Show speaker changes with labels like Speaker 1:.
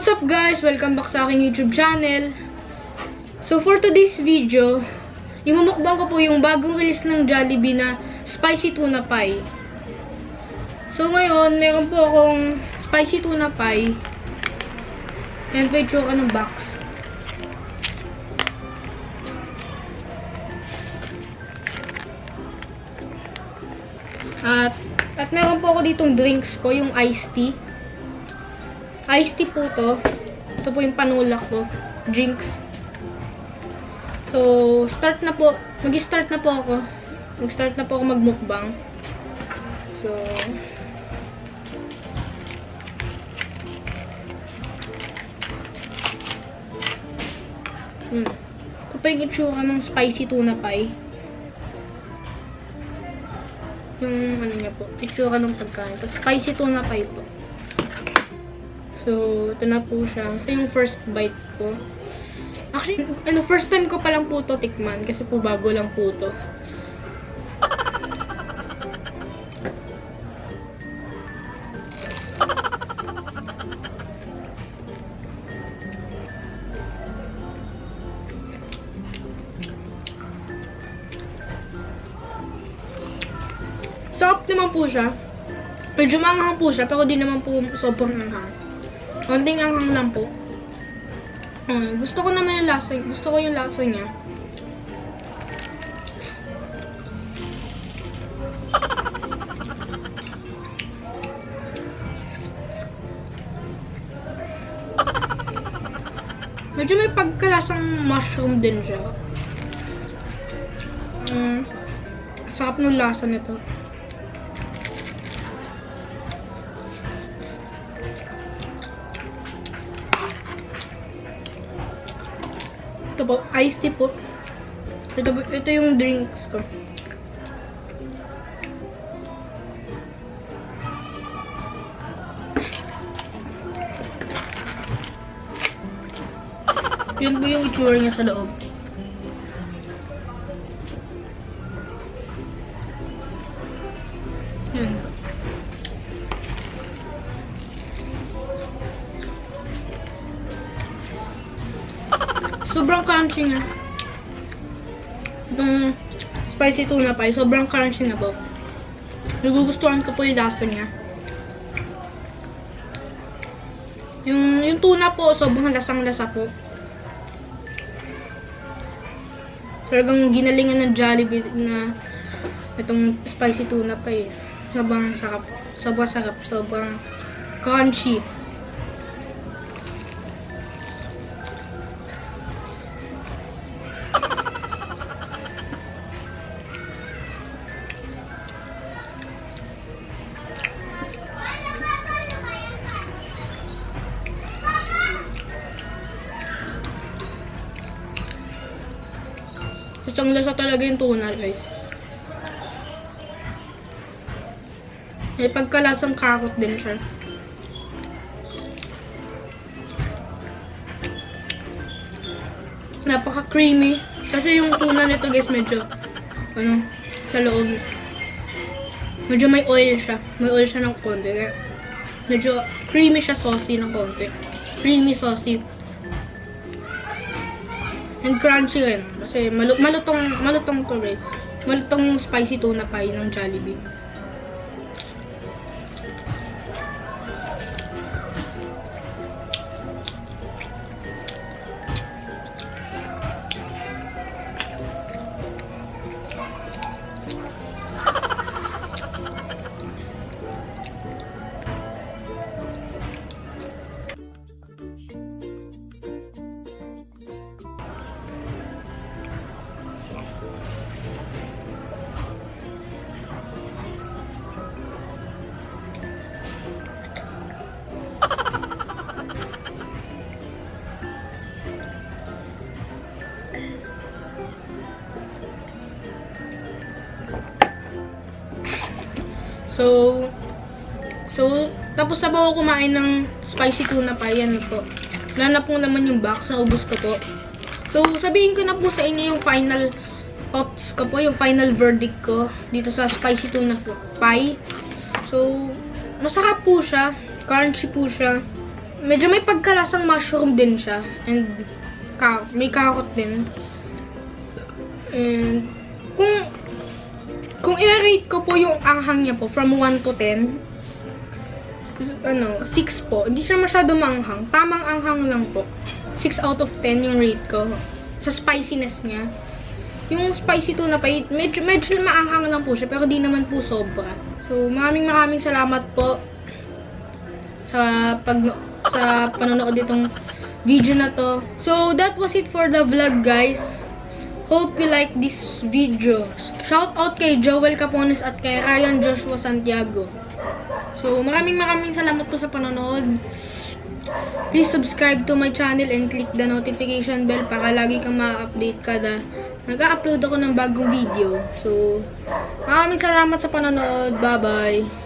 Speaker 1: What's up guys? Welcome back sa aking YouTube channel. So for today's video, imumukbang ko po yung bagong release ng Jollibee na Spicy Tuna Pie. So ngayon, meron po akong Spicy Tuna Pie. Yan po yung tsura ng box. At meron po ako ditong drinks ko, yung iced tea. Iced tea po to. Ito po yung panulak ko. Drinks. So, start na po. Mag-start na po ako. Mag-start na po ako magmukbang. So, ito po yung itsura ng spicy tuna pie. Yung ano niya po. Itsura ng pagkain. Ito, spicy tuna pie po. So, ito na po siya. Ito yung first bite ko. Actually, first time ko pa lang po ito tikman. Kasi po bago lang po ito. Sarap naman po siya. Medyo maanghang po siya, pero di naman po sobrang anghang. Konting anghang lang po. Gusto ko naman yung lasa. Gusto ko yung lasa niya. Medyo may pagkalasang mushroom din siya. Sarap ng lasa nito. Ito po, iced tea po. Ito yung drinks ko. Yun po yung itsura niya sa loob. Yun. Sobrang crunchy nga. Itong spicy tuna pie, sobrang crunchy na po. Nagugustuhan ko po yung lasa niya. Yung tuna po, sobrang lasang-lasa po. Talagang ginalingan ng Jollibee na itong spicy tuna pie. Sobrang sarap. Sobrang sarap. Sobrang crunchy. Isang lasa talaga yung tuna, guys. May pagkalasang carrot din siya. Napaka-creamy. Kasi yung tuna nito, guys, medyo, sa loob. Medyo may oil siya. May oil siya ng konti. Medyo creamy siya, saucy ng konti. Creamy, saucy. And crunchy rin. Kasi malutong to guys. Malutong spicy tuna pie ng Jollibee. So, tapos na po ako kumain ng spicy tuna pie. Yan po. Wala na po naman yung box. Naubos ko po. So, sabihin ko na po sa inyo yung final thoughts ko po. Yung final verdict ko dito sa spicy tuna pie. So, masarap po siya. Crunchy po siya. medyo may pagkalasang mushroom din siya. And may carrot din. And kung i-rate ko po yung anghang niya po from 1 to 10, 6 po. Hindi siya masyado maanghang. Tamang anghang lang po. 6 out of 10 yung rate ko. Sa spiciness niya. Yung spicy tuna pie, medyo maanghang lang po siya, pero di naman po sobra. So, maraming salamat po sa panonood itong video na to. So, that was it for the vlog, guys. Hope you like this video. Shout out kay Joel Capones at kay Ryan Joshua Santiago. So, maraming salamat po sa panonood. Please subscribe to my channel and click the notification bell para lagi kang ma-update kada nag-upload ako ng bagong video. So, maraming salamat sa panonood. Bye-bye!